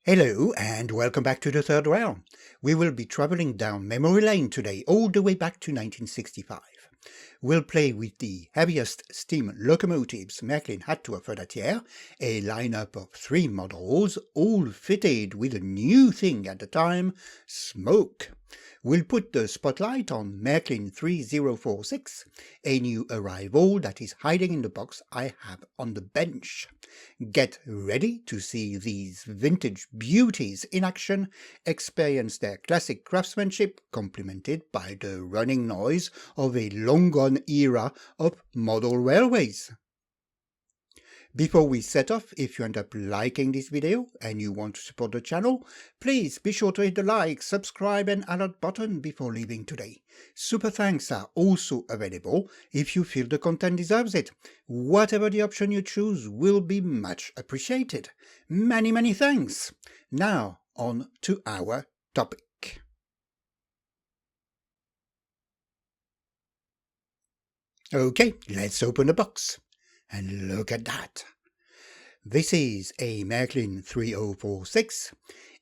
Hello and welcome back to the third realm. We will be traveling down memory lane today, all the way back to 1965. We'll play with the heaviest steam locomotives Märklin had to offer that year, a lineup of 3 models, all fitted with a new thing at the time, smoke. We'll put the spotlight on Märklin 3046, a new arrival that is hiding in the box I have on the bench. Get ready to see these vintage beauties in action, experience their classic craftsmanship complemented by the running noise of a long-gone era of model railways. Before we set off, if you end up liking this video and you want to support the channel, please be sure to hit the like, subscribe and alert button before leaving today. Super thanks are also available if you feel the content deserves it. Whatever the option you choose will be much appreciated. Many thanks. Now on to our topic. Okay, let's open the box. And look at that. This is a Märklin 3046,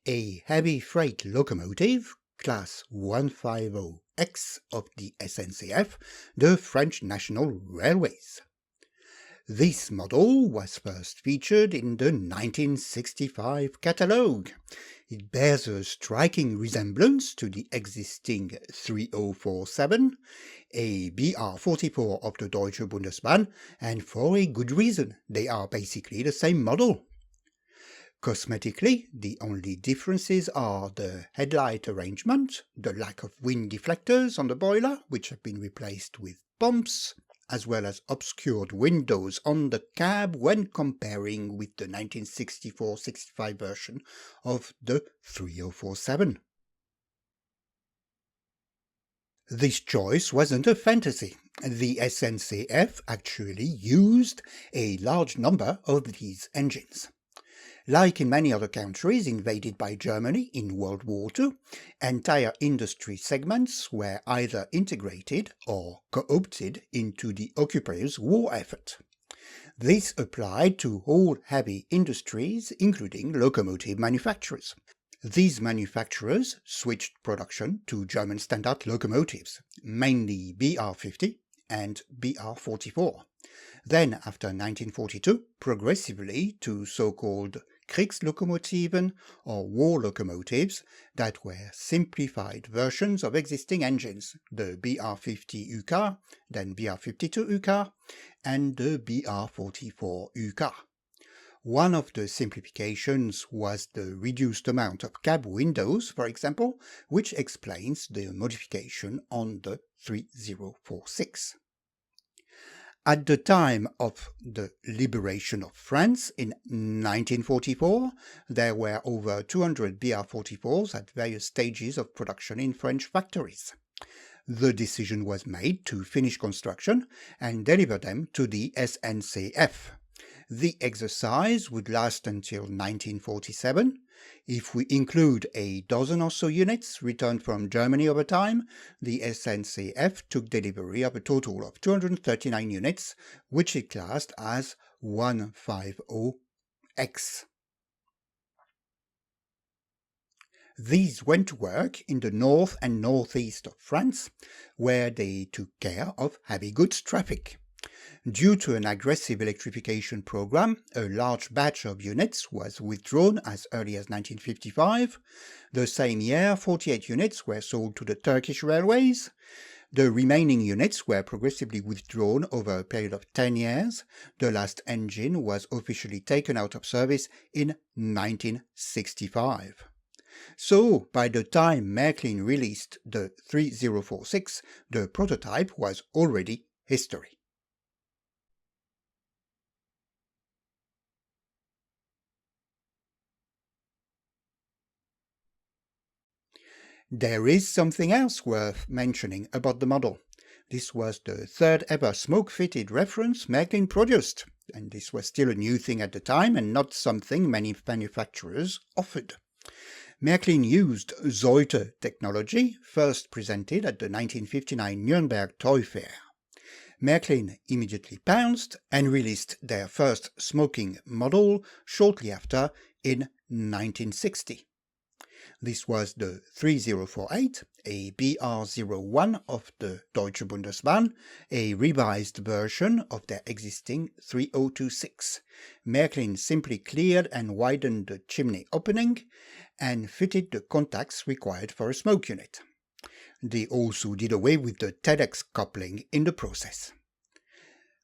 a heavy freight locomotive, class 150X of the SNCF, the French National Railways. This model was first featured in the 1965 catalogue. It bears a striking resemblance to the existing 3047, a BR44 of the Deutsche Bundesbahn, and for a good reason. They are basically the same model. Cosmetically, the only differences are the headlight arrangement, the lack of wind deflectors on the boiler, which have been replaced with pumps, as well as obscured windows on the cab when comparing with the 1964-65 version of the 3047. This choice wasn't a fantasy. The SNCF actually used a large number of these engines. Like in many other countries invaded by Germany in World War II, entire industry segments were either integrated or co-opted into the occupiers' war effort. This applied to all heavy industries, including locomotive manufacturers. These manufacturers switched production to German standard locomotives, mainly BR50 and BR44. Then, after 1942, progressively to so-called Kriegslokomotiven or war locomotives that were simplified versions of existing engines, the BR50 UK, then BR52 UK, and the BR44 UK. One of the simplifications was the reduced amount of cab windows, for example, which explains the modification on the 3046. At the time of the liberation of France in 1944, there were over 200 BR44s at various stages of production in French factories. The decision was made to finish construction and deliver them to the SNCF. The exercise would last until 1947. If we include a dozen or so units returned from Germany over time, the SNCF took delivery of a total of 239 units, which it classed as 150X. These went to work in the north and northeast of France, where they took care of heavy goods traffic. Due to an aggressive electrification program, a large batch of units was withdrawn as early as 1955. The same year, 48 units were sold to the Turkish Railways. The remaining units were progressively withdrawn over a period of 10 years. The last engine was officially taken out of service in 1965. So, by the time Märklin released the 3046, the prototype was already history. There is something else worth mentioning about the model. This was the third ever smoke-fitted reference Märklin produced, and this was still a new thing at the time and not something many manufacturers offered. Märklin used Zolte technology, first presented at the 1959 Nuremberg Toy Fair. Märklin immediately pounced and released their first smoking model shortly after in 1960. This was the 3048, a BR01 of the Deutsche Bundesbahn, a revised version of their existing 3026. Märklin simply cleared and widened the chimney opening and fitted the contacts required for a smoke unit. They also did away with the TEDx coupling in the process.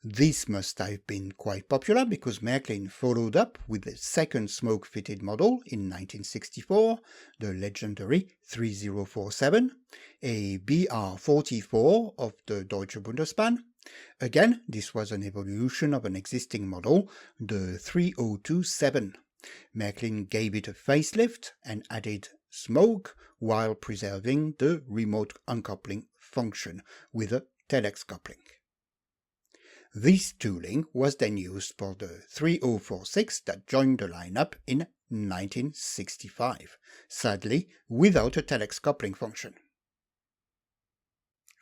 This must have been quite popular because Märklin followed up with the second smoke-fitted model in 1964, the legendary 3047, a BR44 of the Deutsche Bundesbahn. Again, this was an evolution of an existing model, the 3027. Märklin gave it a facelift and added smoke while preserving the remote uncoupling function with a TEDx coupling. This tooling was then used for the 3046 that joined the lineup in 1965, sadly without a TEDx coupling function.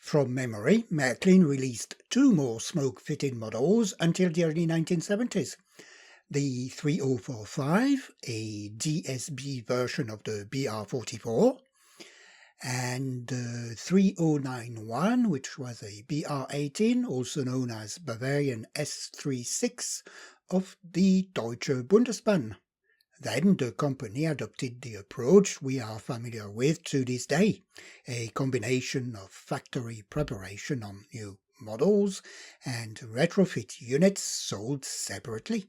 From memory, Märklin released two more smoke-fitted models until the early 1970s. The 3045, a DSB version of the BR44, and 3091, which was a BR18, also known as Bavarian S36 of the Deutsche Bundesbahn. Then the company adopted the approach we are familiar with to this day, a combination of factory preparation on new models and retrofit units sold separately,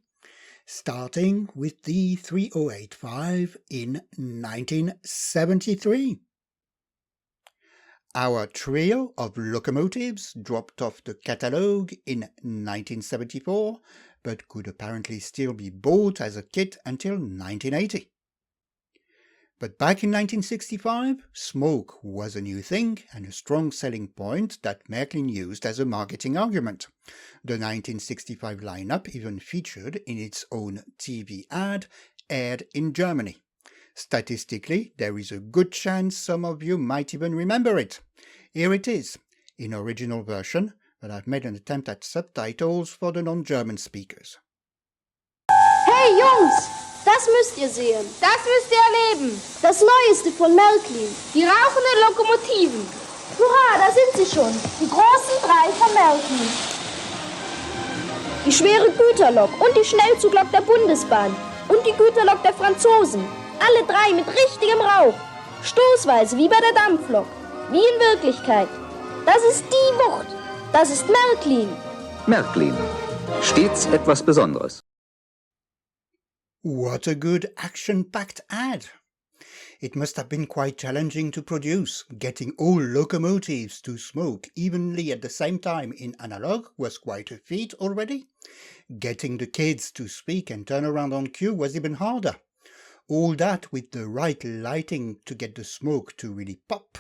starting with the 3085 in 1973. Our trio of locomotives dropped off the catalogue in 1974, but could apparently still be bought as a kit until 1980. But back in 1965, smoke was a new thing and a strong selling point that Märklin used as a marketing argument. The 1965 lineup even featured in its own TV ad aired in Germany. Statistically, there is a good chance some of you might even remember it. Here it is, in original version, but I've made an attempt at subtitles for the non-German speakers. Hey Jungs, das müsst ihr sehen. Das müsst ihr erleben. Das Neueste von Märklin. Die rauchenden Lokomotiven. Hurra, da sind sie schon. Die großen drei von Märklin. Die schwere Güterlok und die Schnellzuglok der Bundesbahn. Und die Güterlok der Franzosen. Alle drei mit richtigem Rauch. Stoßweise wie bei der Dampflok. Wie in Wirklichkeit. Das ist die Wucht. Das ist Märklin. Märklin. Stets etwas Besonderes. What a good action-packed ad! It must have been quite challenging to produce. Getting all locomotives to smoke evenly at the same time in analog was quite a feat already. Getting the kids to speak and turn around on cue was even harder. All that with the right lighting to get the smoke to really pop.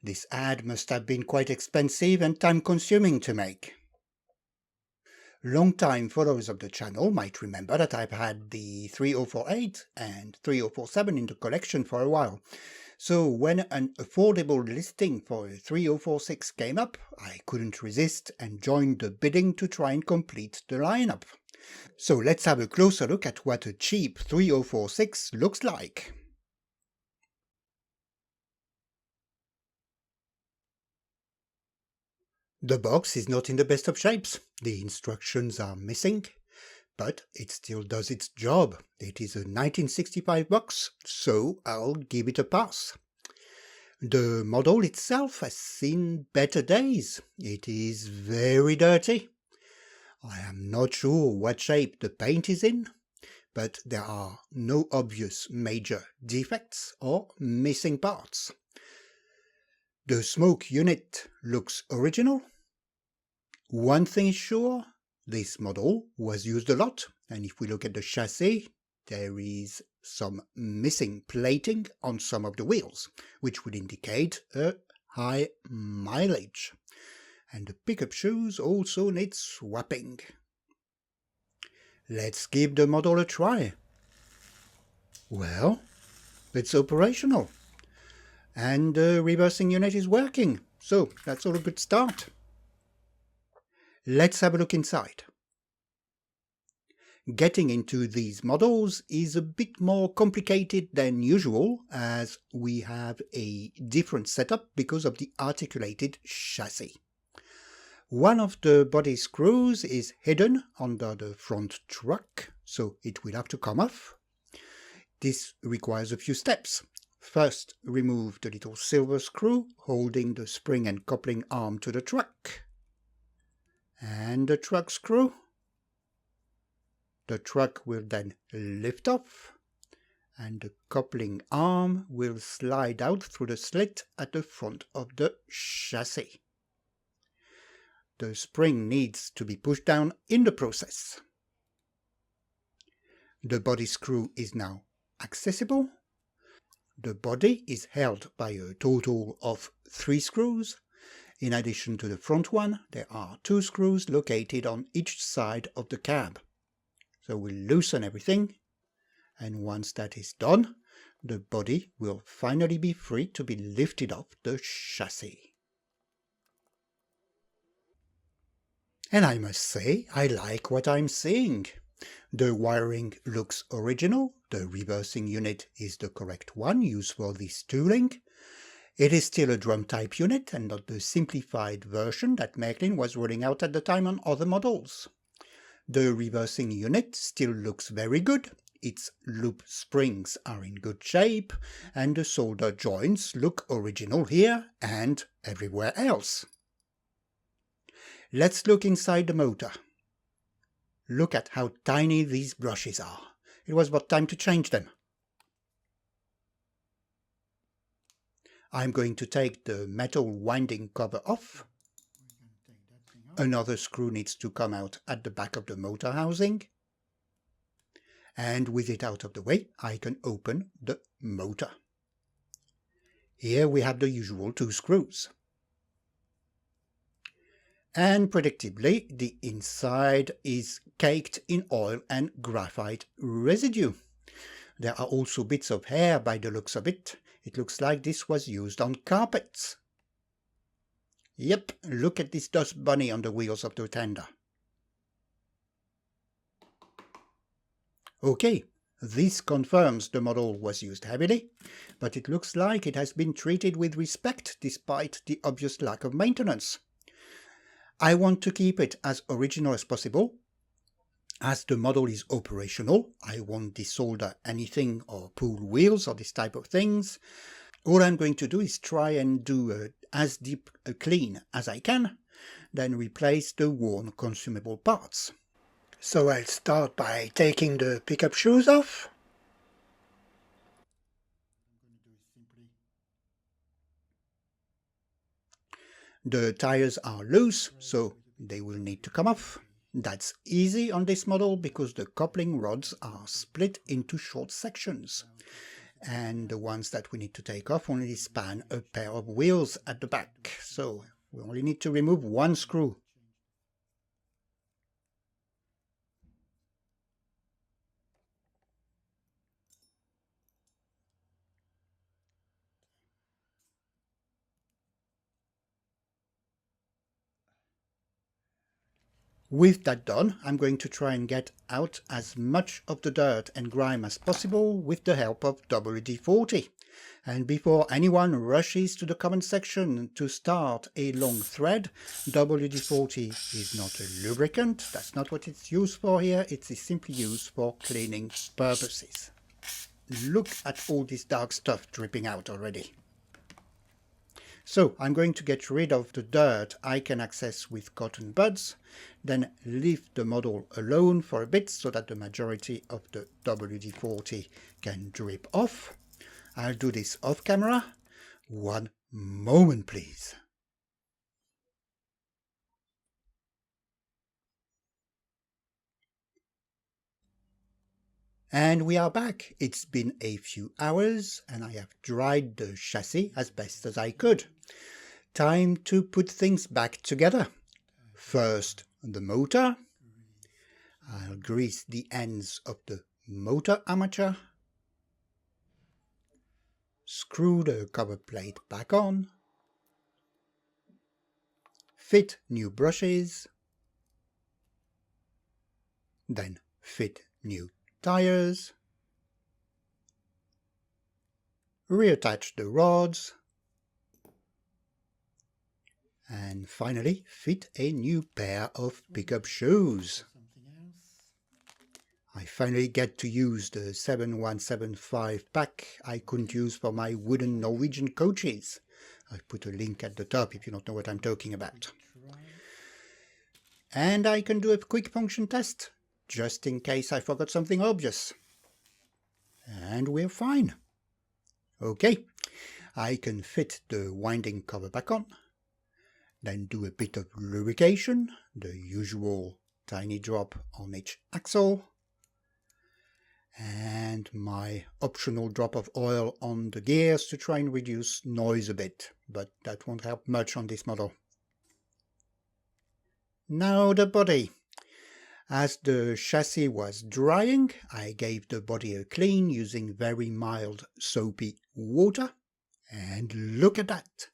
This ad must have been quite expensive and time-consuming to make. Long-time followers of the channel might remember that I've had the 3048 and 3047 in the collection for a while. So when an affordable listing for a 3046 came up, I couldn't resist and joined the bidding to try and complete the lineup. So let's have a closer look at what a cheap 3046 looks like. The box is not in the best of shapes. The instructions are missing, but it still does its job. It is a 1965 box, so I'll give it a pass. The model itself has seen better days. It is very dirty. I am not sure what shape the paint is in, but there are no obvious major defects or missing parts. The smoke unit looks original. One thing is sure, this model was used a lot, and if we look at the chassis, there is some missing plating on some of the wheels, which would indicate a high mileage. And the pickup shoes also need swapping. Let's give the model a try. Well, it's operational. And the reversing unit is working, so that's all a good start. Let's have a look inside. Getting into these models is a bit more complicated than usual, as we have a different setup because of the articulated chassis. One of the body screws is hidden under the front truck, so it will have to come off. This requires a few steps. First, remove the little silver screw holding the spring and coupling arm to the truck. And the truck screw. The truck will then lift off, and the coupling arm will slide out through the slit at the front of the chassis. The spring needs to be pushed down in the process. The body screw is now accessible. The body is held by a total of 3 screws. In addition to the front one, there are 2 screws located on each side of the cab. So we'll loosen everything, and once that is done, the body will finally be free to be lifted off the chassis. And I must say, I like what I'm seeing. The wiring looks original, the reversing unit is the correct one used for this tooling. It is still a drum type unit and not the simplified version that Märklin was rolling out at the time on other models. The reversing unit still looks very good, its loop springs are in good shape, and the solder joints look original here and everywhere else. Let's look inside the motor. Look at how tiny these brushes are. It was about time to change them. I'm going to take the metal winding cover off. Another screw needs to come out at the back of the motor housing. And with it out of the way, I can open the motor. Here we have the usual 2 screws. And predictably, the inside is caked in oil and graphite residue. There are also bits of hair by the looks of it. It looks like this was used on carpets. Yep, look at this dust bunny on the wheels of the tender. Okay, this confirms the model was used heavily, but it looks like it has been treated with respect despite the obvious lack of maintenance. I want to keep it as original as possible. As the model is operational, I won't desolder anything or pull wheels or this type of things. All I'm going to do is try and do as deep a clean as I can, then replace the worn consumable parts. So I'll start by taking the pickup shoes off. The tires are loose, so they will need to come off. That's easy on this model because the coupling rods are split into short sections. And the ones that we need to take off only span a pair of wheels at the back, so we only need to remove 1 screw. With that done, I'm going to try and get out as much of the dirt and grime as possible with the help of WD-40. And before anyone rushes to the comment section to start a long thread, WD-40 is not a lubricant, that's not what it's used for here, it is simply used for cleaning purposes. Look at all this dark stuff dripping out already. So I'm going to get rid of the dirt I can access with cotton buds, then leave the model alone for a bit so that the majority of the WD-40 can drip off. I'll do this off camera. 1 moment, please. And we are back. It's been a few hours and I have dried the chassis as best as I could. Time to put things back together. First, the motor. I'll grease the ends of the motor armature. Screw the cover plate back on. Fit new brushes. Then fit new tires, reattach the rods, and finally fit a new pair of pickup shoes. I finally get to use the 7175 pack I couldn't use for my wooden Norwegian coaches. I put a link at the top if you don't know what I'm talking about. And I can do a quick function test, just in case I forgot something obvious. And we're fine. Okay, I can fit the winding cover back on, then do a bit of lubrication, the usual tiny drop on each axle, and my optional drop of oil on the gears to try and reduce noise a bit, but that won't help much on this model. Now the body. As the chassis was drying, I gave the body a clean using very mild soapy water. And look at that!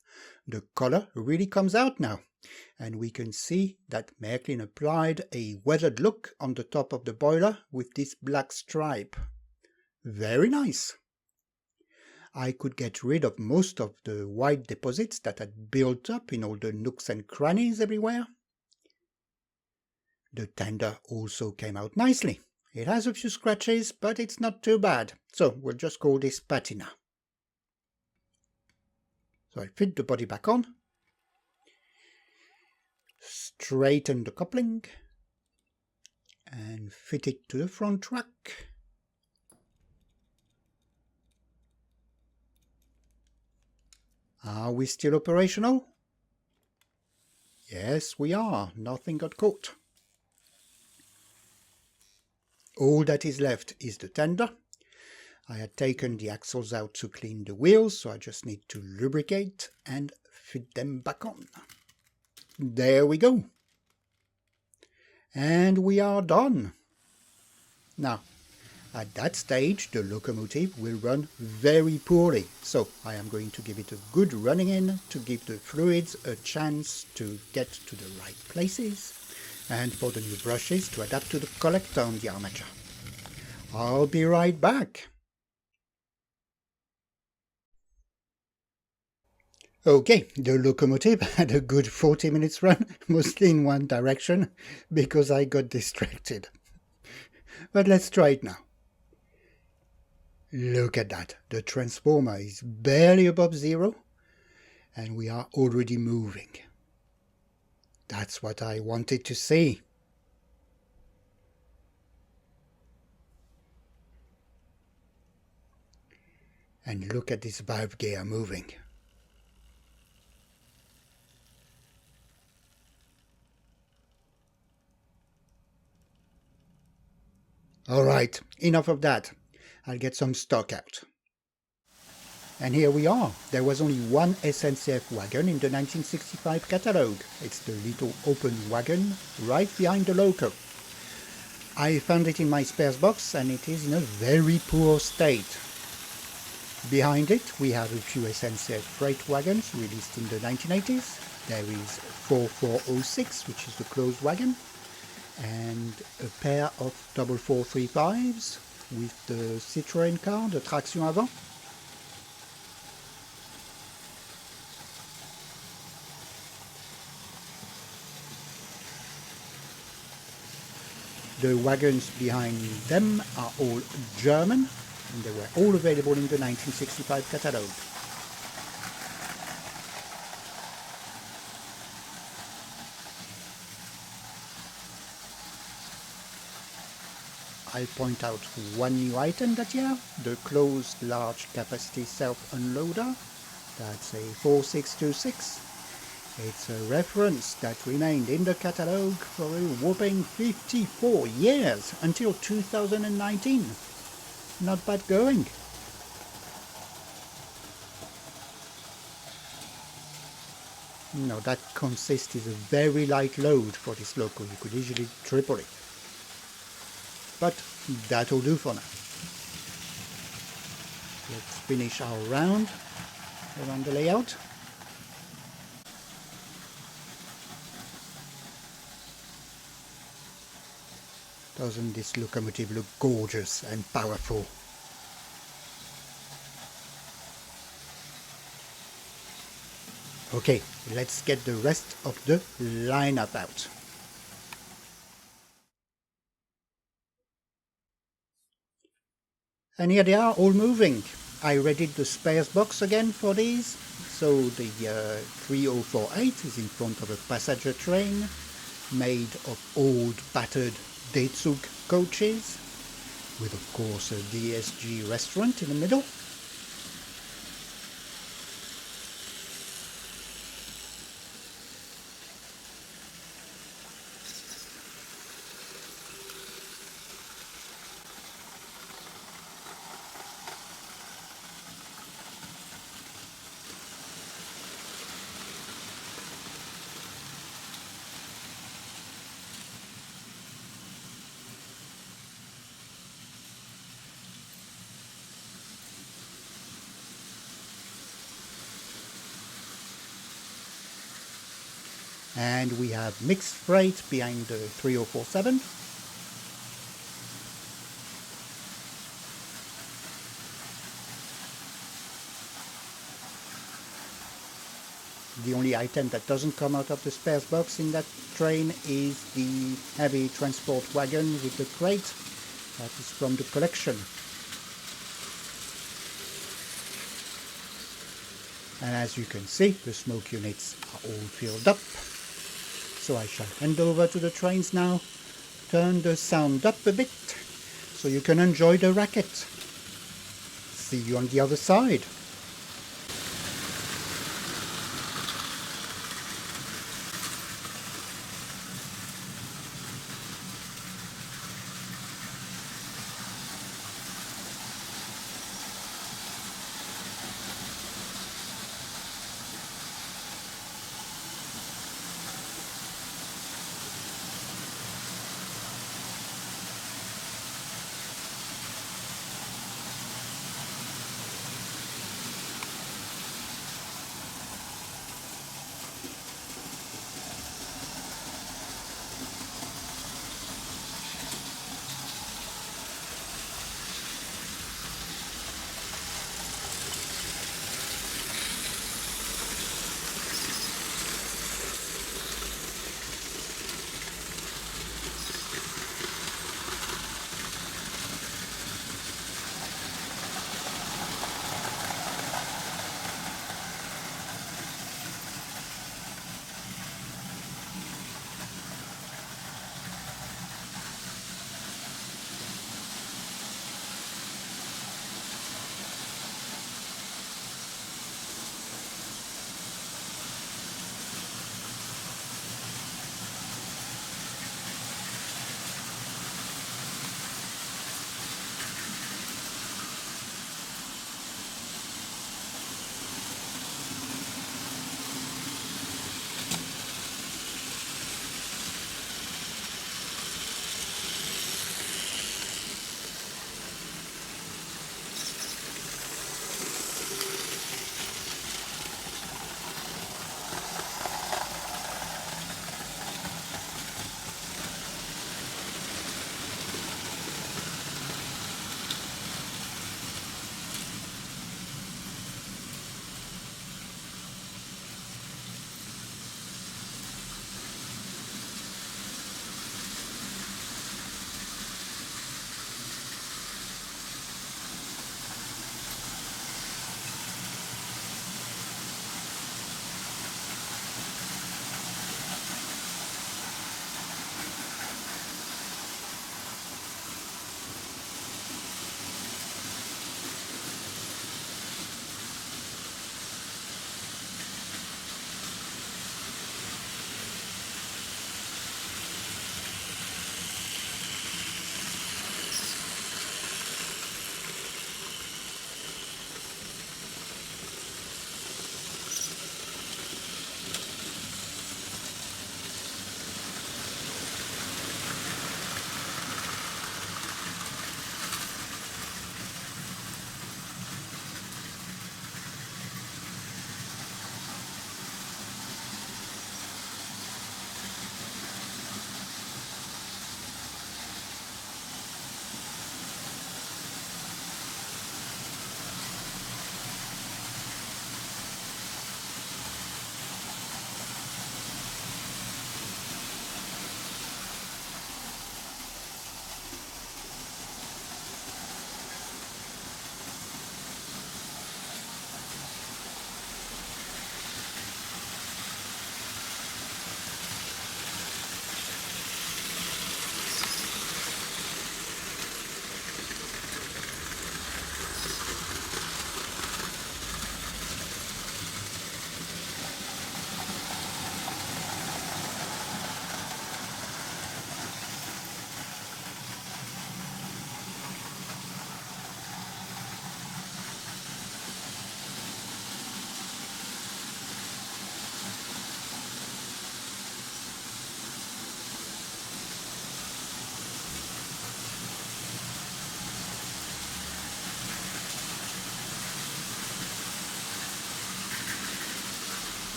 The color really comes out now. And we can see that Märklin applied a weathered look on the top of the boiler with this black stripe. Very nice! I could get rid of most of the white deposits that had built up in all the nooks and crannies everywhere. The tender also came out nicely. It has a few scratches, but it's not too bad. So we'll just call this patina. So I fit the body back on, straighten the coupling, and fit it to the front track. Are we still operational? Yes, we are. Nothing got caught. All that is left is the tender. I had taken the axles out to clean the wheels, so I just need to lubricate and fit them back on. There we go. And we are done. Now, at that stage, the locomotive will run very poorly, so I am going to give it a good running in to give the fluids a chance to get to the right places, and for the new brushes to adapt to the collector on the armature. I'll be right back. Okay, the locomotive had a good 40 minutes run, mostly in one direction, because I got distracted. But let's try it now. Look at that, the transformer is barely above zero, and we are already moving. That's what I wanted to see. And look at this valve gear moving. Alright, enough of that. I'll get some stock out. And here we are. There was only one SNCF wagon in the 1965 catalogue. It's the little open wagon right behind the loco. I found it in my spares box and it is in a very poor state. Behind it we have a few SNCF freight wagons released in the 1980s. There is 4406, which is the closed wagon, and a pair of 4435s with the Citroën car, the traction avant. The wagons behind them are all German, and they were all available in the 1965 catalogue. I'll point out one new item that year, the closed large capacity self-unloader. That's a 4626. It's a reference that remained in the catalogue for a whopping 54 years, until 2019. Not bad going. No, that consists is a very light load for this loco. You could easily triple it. But that'll do for now. Let's finish our round around the layout. Doesn't this locomotive look gorgeous and powerful? Okay, let's get the rest of the lineup out. And here they are, all moving. I readied the spares box again for these. So the 3048 is in front of a passenger train made of old battered Daizug coaches, with of course a DSG restaurant in the middle. And we have mixed freight behind the 3047. The only item that doesn't come out of the spares box in that train is the heavy transport wagon with the crate. That is from the collection. And as you can see, the smoke units are all filled up. So I shall hand over to the trains now, turn the sound up a bit, so you can enjoy the racket. See you on the other side.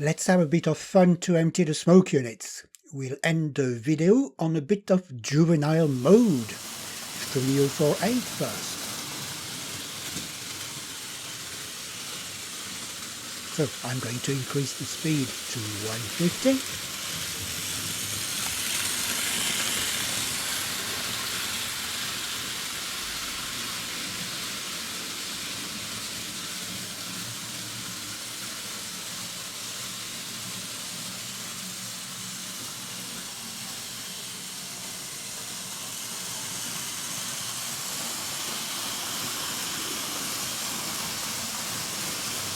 Let's have a bit of fun to empty the smoke units. We'll end the video on a bit of juvenile mode. 3048 first. So I'm going to increase the speed to 150.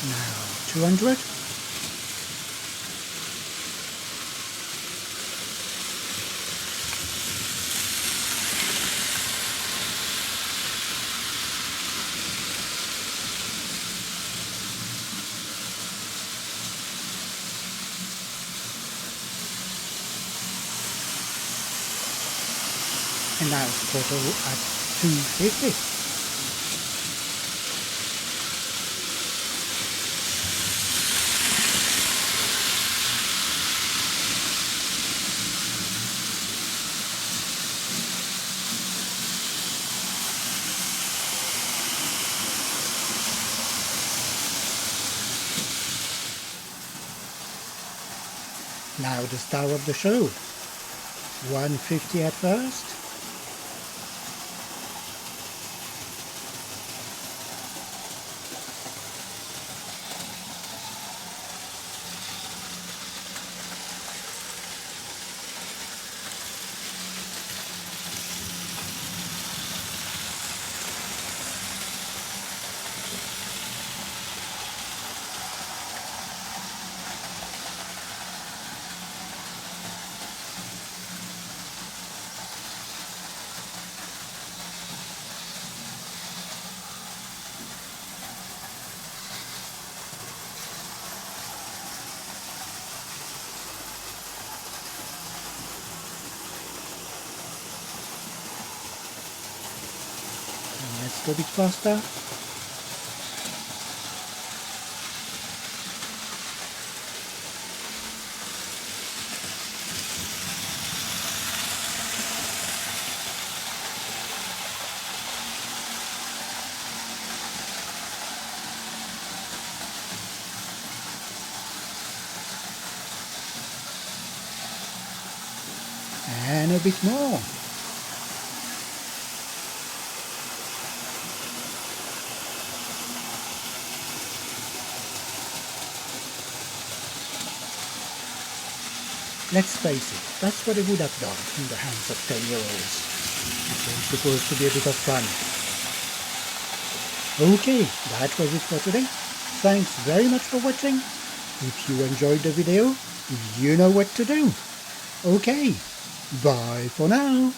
Now 200. And now total at 250. Now the star of the show. 150 at first. Let's go a bit faster. And a bit more. Let's face it, that's what I would have done in the hands of 10-year-olds. It's all supposed to be a bit of fun. Okay, that was it for today. Thanks very much for watching. If you enjoyed the video, you know what to do. Okay, bye for now.